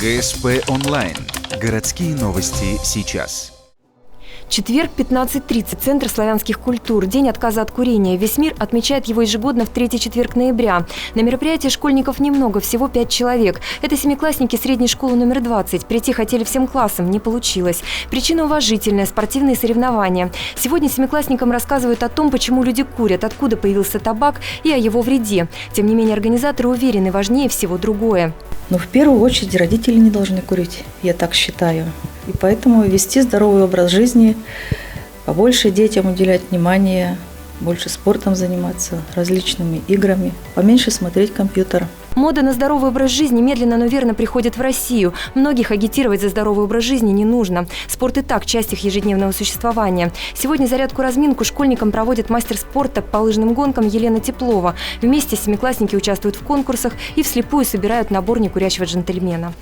ГСП онлайн. Городские новости сейчас. Четверг, 15:30. Центр славянских культур. День отказа от курения. Весь мир отмечает его ежегодно в третий четверг ноября. На мероприятии школьников немного, всего 5 человек. Это семиклассники средней школы номер 20. Прийти хотели всем классом, не получилось. Причина уважительная – спортивные соревнования. Сегодня семиклассникам рассказывают о том, почему люди курят, откуда появился табак и о его вреде. Тем не менее, организаторы уверены, важнее всего другое. Но в первую очередь родители не должны курить, я так считаю. И поэтому вести здоровый образ жизни, побольше детям уделять внимание, больше спортом заниматься, различными играми, поменьше смотреть компьютер. Мода на здоровый образ жизни медленно, но верно приходит в Россию. Многих агитировать за здоровый образ жизни не нужно. Спорт и так часть их ежедневного существования. Сегодня зарядку-разминку школьникам проводит мастер спорта по лыжным гонкам Елена Теплова. Вместе семиклассники участвуют в конкурсах и вслепую собирают набор некурящего джентльмена.